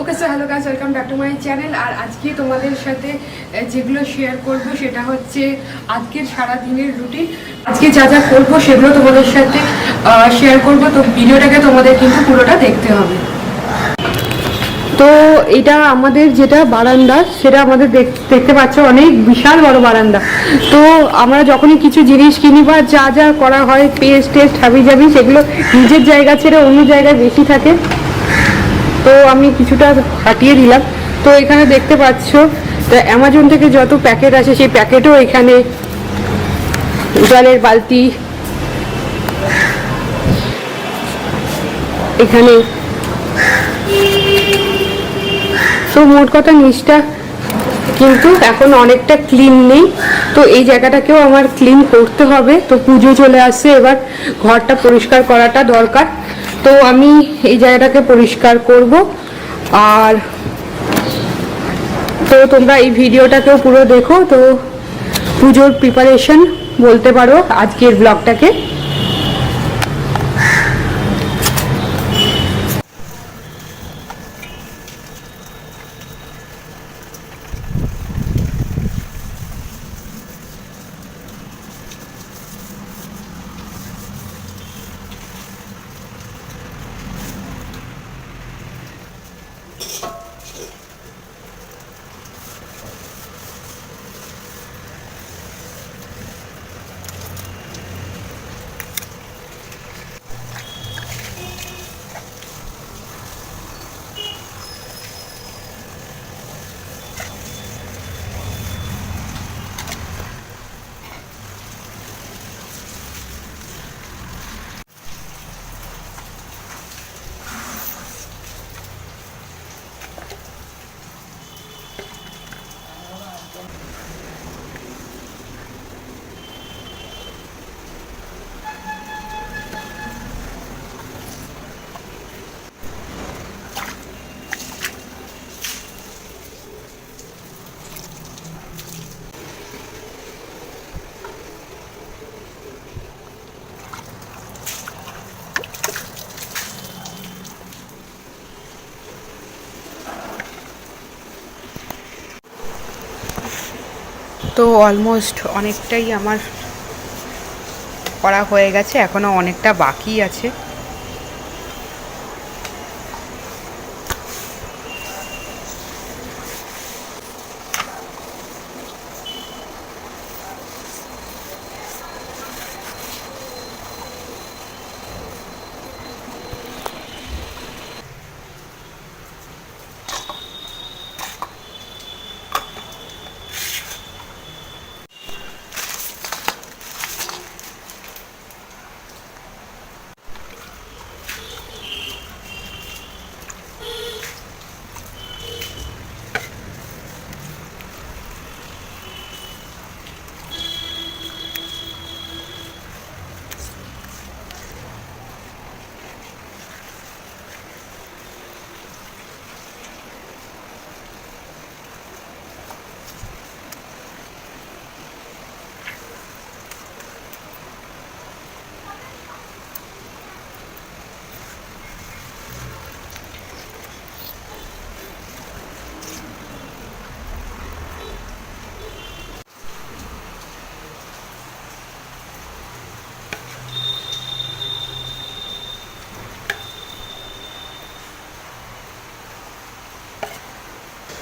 Okay so hello guys, welcome back to my channel. আর আজকে তোমাদের সাথে যেগুলো শেয়ার করব সেটা হচ্ছে আজকের সারা দিনের রুটিন। আজকে যা যা করবো সেগুলো তোমাদের সাথে শেয়ার করব, তো ভিডিওটাকে তোমাদের কিন্তু পুরোটা দেখতে হবে। তো এটা আমাদের যেটা বারান্দা, সেটা আমাদের দেখতে পাচ্ছ অনেক বিশাল বড় বারান্দা। তো আমরা যখনই কিছু জিনিস কিনি বা যা যা করা হয়, পেস্ট টেস্ট হাবি জাবি, সেগুলো নিজের জায়গা ছেড়ে অন্য জায়গায় বেশি থাকে। তো আমি কিছুটা হাটিয়ে দিলাম। তো এখানে দেখতে পাচ্ছ তো অ্যামাজন থেকে যত প্যাকেট আছে সেই প্যাকেটও এখানে, জলের বালতি এখানে। তো মোট কথা নিচটা কিন্তু এখন অনেকটা ক্লিন নেই, তো এই জায়গাটাকেও আমার ক্লিন করতে হবে। তো পুজো চলে আসছে, এবার ঘরটা পরিষ্কার করাটা দরকার। তো আমি এই জায়গাটাকে পরিষ্কার করব। আর তো তোমরা এই ভিডিওটাকেও পুরো দেখো। তো পুজোর প্রিপারেশন বলতে পারো আজকের ব্লগটাকে। তো অলমোস্ট অনেকটাই আমার করা হয়ে গেছে, এখনও অনেকটা বাকি আছে।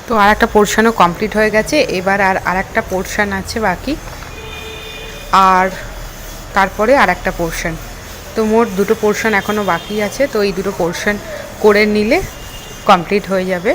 তো আর একটা পোর্শনও কমপ্লিট হয়ে গেছে, এবার আর একটা পোর্শন আছে বাকি, আর তারপরে আর একটা পোর্শন। তো মোট দুটো পোর্শন এখনও বাকি আছে। তো এই দুটো পোর্শন করে নিলে কমপ্লিট হয়ে যাবে।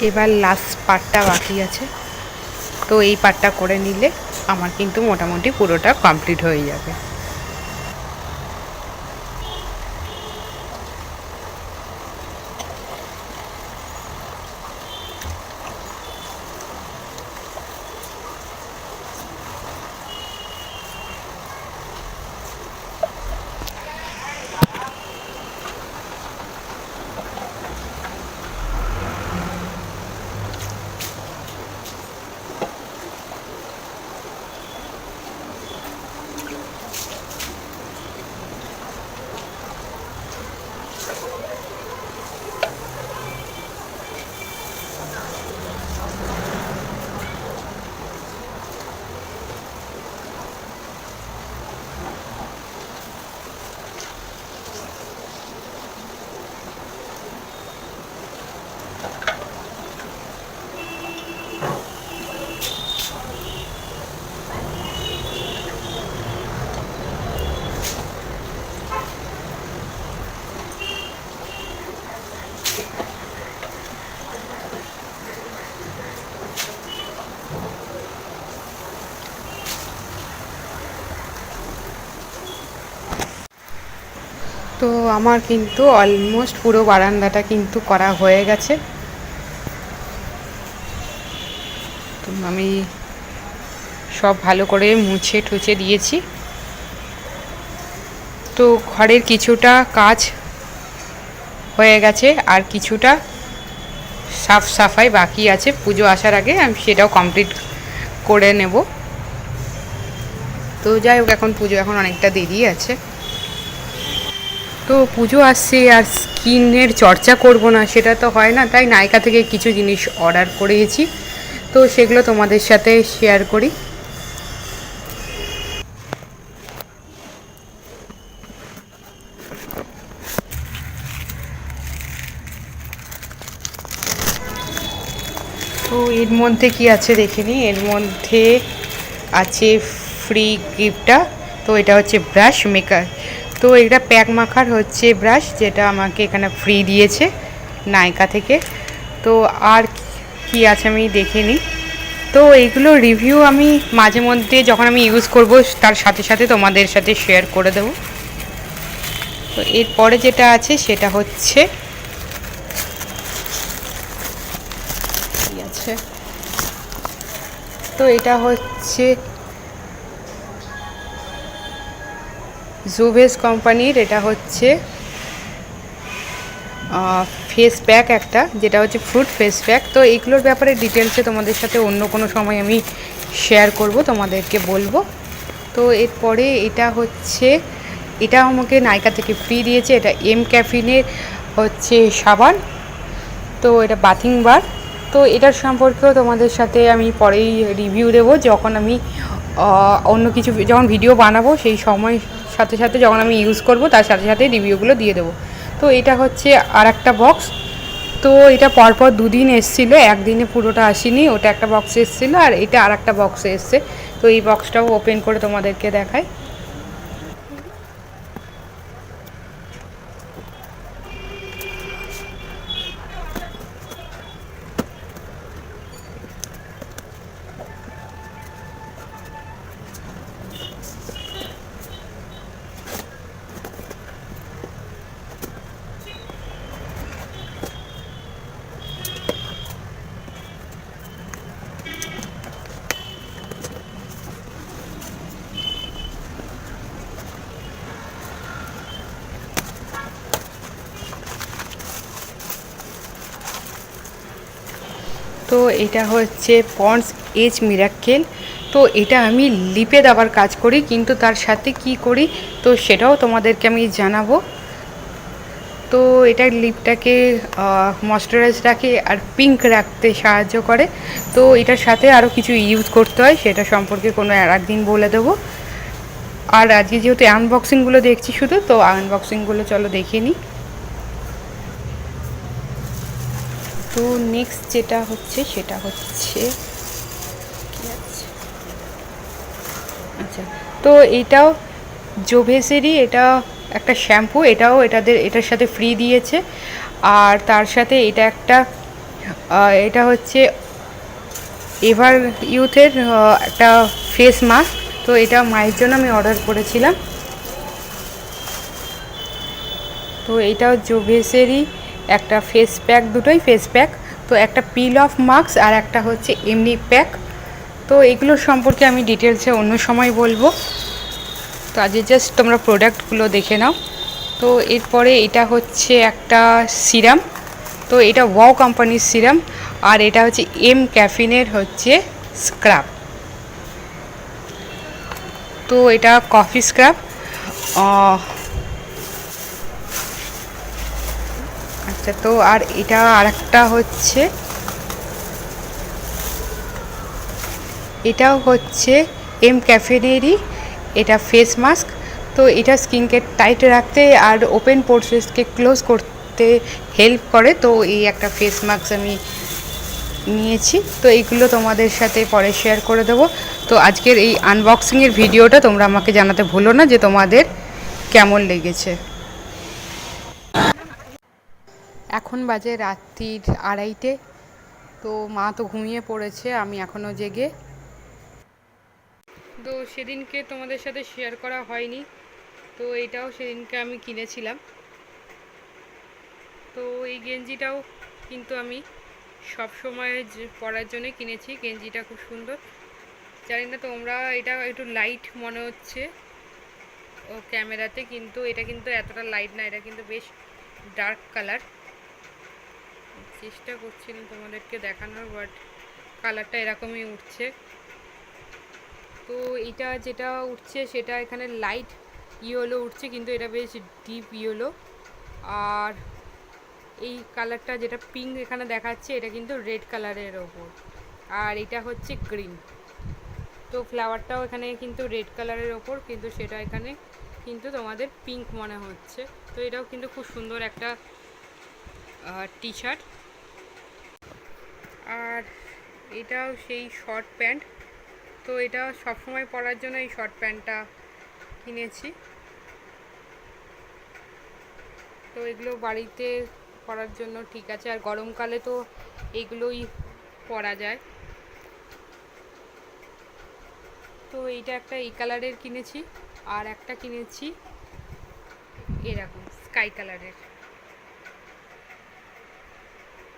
এবার লাস্ট পার্টটা বাকি আছে, তো এই পার্টটা করে নিলে আমার কিন্তু মোটামুটি পুরোটা কমপ্লিট হয়ে যাবে। তো আমার কিন্তু অলমোস্ট পুরো বারান্দাটা কিন্তু করা হয়ে গেছে। তো আমি সব ভালো করে মুছে টুছে দিয়েছি। তো ঘরের কিছুটা কাজ হয়ে গেছে, আর কিছুটা সাফ সাফাই বাকি আছে। পুজো আসার আগে আমি সেটাও কমপ্লিট করে নেব। তো যাই হোক, এখন পুজো এখন অনেকটা দেরি আছে। তো পুজো আসছে আর স্কিনের চর্চা করব না সেটা তো হয় না, তাই নাইকা থেকে কিছু জিনিস অর্ডার করেছি, তো সেগুলো তোমাদের সাথে শেয়ার করি। তো এর মধ্যে কি আছে দেখে নিই। এর মধ্যে আছে ফ্রি গিফটটা। তো এটা হচ্ছে ব্রাশ মেকার। তো এটা প্যাক মাখার হচ্ছে ব্রাশ, যেটা আমাকে এখানে ফ্রি দিয়েছে নাইকা থেকে। তো আর কি আছে আমি দেখে নিই। তো এইগুলো রিভিউ আমি মাঝে মধ্যে যখন আমি ইউজ করব তার সাথে সাথে তোমাদের সাথে শেয়ার করে দেবো। তো এরপরে যেটা আছে সেটা হচ্ছে কি আছে, তো এটা হচ্ছে জুভেস কোম্পানির। এটা হচ্ছে ফেস প্যাক একটা, যেটা হচ্ছে ফ্রুট ফেস প্যাক। তো এইগুলোর ব্যাপারে ডিটেলসে তোমাদের সাথে অন্য কোনো সময় আমি শেয়ার করব, তোমাদেরকে বলবো। তো এরপরে এটা হচ্ছে, এটা আমাকে নাইকা থেকে ফ্রি দিয়েছে। এটা এম ক্যাফিনের হচ্ছে সাবান। তো এটা বাথিং বার। তো এটার সম্পর্কেও তোমাদের সাথে আমি পরেই রিভিউ দেবো, যখন আমি অন্য কিছু যখন ভিডিও বানাবো সেই সময় সাথে সাথে যখন আমি ইউজ করব তার সাথে সাথে রিভিউগুলো দিয়ে দেবো। তো এটা হচ্ছে আর একটা বক্স। তো এটা পরপর দুদিন এসেছিলো, একদিনে পুরোটা আসেনি। ওটা একটা বক্সে এসেছিলো আর এটা আর একটা বক্সে এসছে। তো এই বক্সটাও ওপেন করে তোমাদেরকে দেখাই। তো এটা হচ্ছে পন্ডস এজ মিরাকেল। তো এটা আমি লিপে দেওয়ার কাজ করি, কিন্তু তার সাথে কি করি তো সেটাও তোমাদেরকে আমি জানাবো। তো এটা লিপটাকে ময়শ্চারাইজ রাখে আর পিঙ্ক রাখতে সাহায্য করে। তো এটার সাথে আরও কিছু ইউজ করতে হয়, সেটা সম্পর্কে কোনো আর একদিন বলে দেবো। আর আজকে যেহেতু আনবক্সিংগুলো দেখছি শুধু, তো আনবক্সিংগুলো চলো দেখে নিই। তো নেক্সট যেটা হচ্ছে সেটা হচ্ছে আচ্ছা, তো এটাও জোভেসেরই, এটা একটা শ্যাম্পু। এটাও এটার সাথে ফ্রি দিয়েছে। আর তার সাথে এটা একটা এটা হচ্ছে এভার ইউথের একটা ফেস মাস্ক। তো এটা মায়ের জন্য আমি অর্ডার করেছিলাম। তো এইটাও জোভেসেরই একটা ফেস প্যাক, দুটোই ফেস প্যাক। তো একটা পিল অফ মাস্ক আর একটা হচ্ছে এমনি প্যাক। তো এগুলোর সম্পর্কে আমি ডিটেলসে অন্য সময় বলবো। তো আজকে জাস্ট তোমরা প্রোডাক্টগুলো দেখে নাও। তো এরপরে এটা হচ্ছে একটা সিরাম। তো এটা ওয়াও কোম্পানির সিরাম। আর এটা হচ্ছে এম ক্যাফিনের হচ্ছে স্ক্রাব। তো এটা কফি স্ক্রাব। আচ্ছা, তো আর এটা আরেকটা হচ্ছে, এটাও হচ্ছে এম ক্যাফেনেরই এটা ফেস মাস্ক। তো এটা স্কিনকে টাইট রাখতে আর ওপেন পোরসকে ক্লোজ করতে হেল্প করে। তো এই একটা ফেস মাস্ক আমি নিয়েছি। তো এইগুলো তোমাদের সাথে পরে শেয়ার করে দেবো। তো আজকের এই আনবক্সিংয়ের ভিডিওটা তোমরা আমাকে জানাতে ভুলো না যে তোমাদের কেমন লেগেছে। এখন বাজে রাত্রির 2:30। তো মা তো ঘুমিয়ে পড়েছে, আমি এখনও জেগে। তো সেদিনকে তোমাদের সাথে শেয়ার করা হয়নি। তো এটাও সেদিনকে আমি কিনেছিলাম। তো এই গেঞ্জিটাও কিন্তু আমি সব সময় পরার জন্য কিনেছি। গেঞ্জিটা খুব সুন্দর। জানি না তোমরা, এটা একটু লাইট মনে হচ্ছে ও ক্যামেরাতে, কিন্তু এটা কিন্তু এতটা লাইট না, এটা কিন্তু বেশ ডার্ক কালার। চেষ্টা করছিলাম তোমাদেরকে দেখানোর, বাট কালারটা এরকমই উঠছে। তো এটা যেটা উঠছে সেটা এখানে লাইট ইয়েলো উঠছে, কিন্তু এটা বেশ ডিপ ইয়েলো। আর এই কালারটা যেটা পিঙ্ক এখানে দেখাচ্ছে, এটা কিন্তু রেড কালারের ওপর। আর এটা হচ্ছে গ্রিন। তো ফ্লাওয়ারটাও এখানে কিন্তু রেড কালারের ওপর, কিন্তু সেটা এখানে কিন্তু তোমাদের পিঙ্ক মনে হচ্ছে। তো এটাও কিন্তু খুব সুন্দর একটা টি শার্ট। আর এটাও সেই শর্ট প্যান্ট। তো এটা সবসময় পরার জন্য এই শর্ট প্যান্টটা কিনেছি। তো এগুলো বাড়িতে পরার জন্য ঠিক আছে। আর গরমকালে তো এগুলোই পরা যায়। তো এইটা একটা এই কালারের কিনেছি, আর একটা কিনেছি এরকম স্কাই কালারের।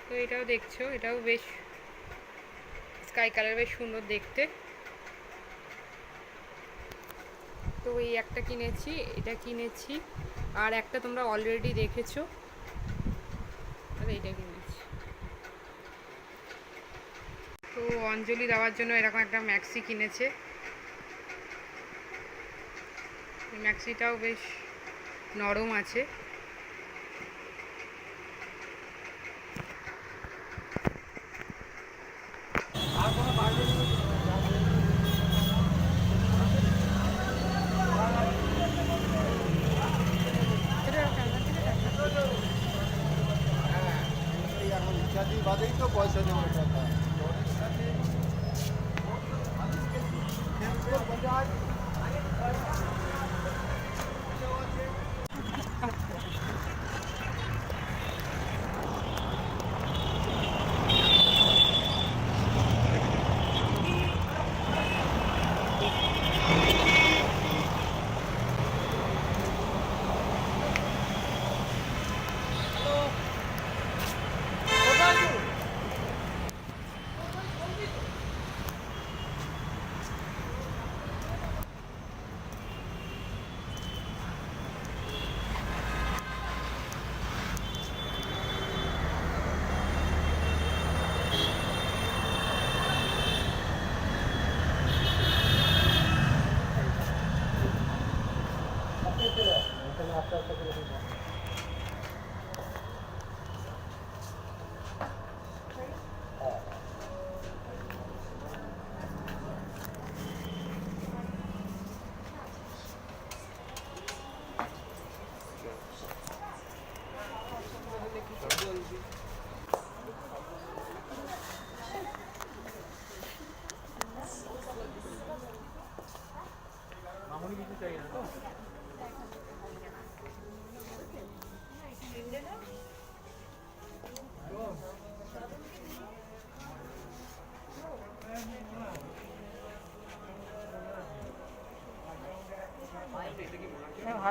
তো এটাও দেখছো, এটাও বেশ স্কাই কালার, বেশ সুন্দর দেখতে। তো এই একটা কিনেছি, এটা কিনেছি। আর একটা তোমরা অলরেডি দেখেছো, আর এইটা কিনেছি। তো অঞ্জলি দেওয়ার জন্য এরকম একটা ম্যাক্সি কিনেছে। ম্যাক্সিটাও বেশ নরম আছে। বাদেই তো পয়সা নেওয়ার কথা।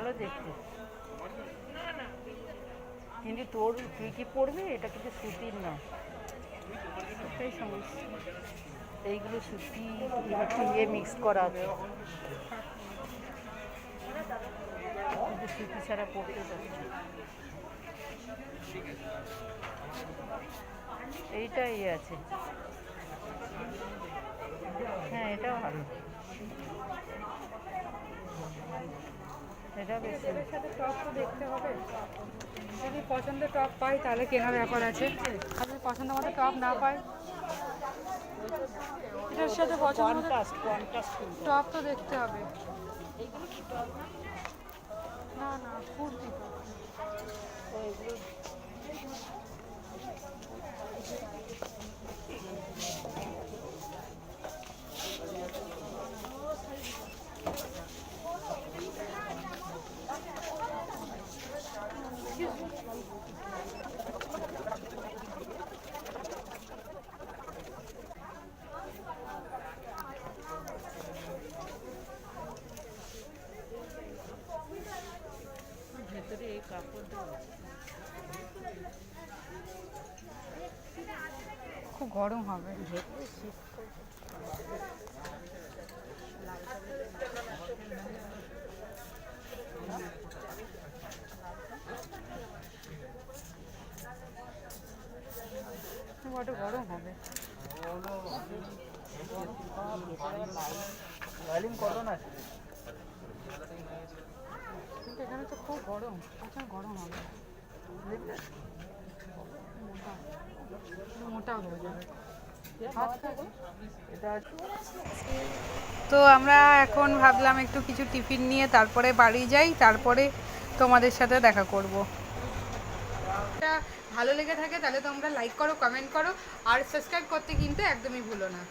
ভালো দেখতে, কিন্তু তুই কি পড়বি? এটা কিন্তু সুতির না, সেই সমস্যা। এইগুলো সুতি, একটু ইয়ে মিক্স করা আছে, কিন্তু সুতি ছাড়া পড়তে যাচ্ছে। এইটা ইয়ে আছে, হ্যাঁ এটাও ভালো, এটা বেশি। এটার সাথে টপ তো দেখতে হবে, যদি পছন্দের টপ পাই তাহলে কেনার ব্যাপার আছে, আর যদি পছন্দ মতো টপ না পাই, এটার সাথে পছন্দ মতো টপ তো দেখতে হবে। না না কুর্তি তো ভেতরে এই কাপড়টা খুব গরম হবে। বড় গরম হবে। লাইলিং কত না? কিন্তু এখানে তো খুব গরম, প্রচুর গরম হবে, মোটা হয়ে যাবে। তো আমরা এখন ভাবলাম একটু কিছু টিফিন নিয়ে তারপরে বাড়ি যাই, তারপরে তোমাদের সাথে দেখা করব। এটা ভালো লেগে থাকে তাহলে তোমরা লাইক করো, কমেন্ট করো, আর সাবস্ক্রাইব করতে কিন্তু একদমই ভুলো না।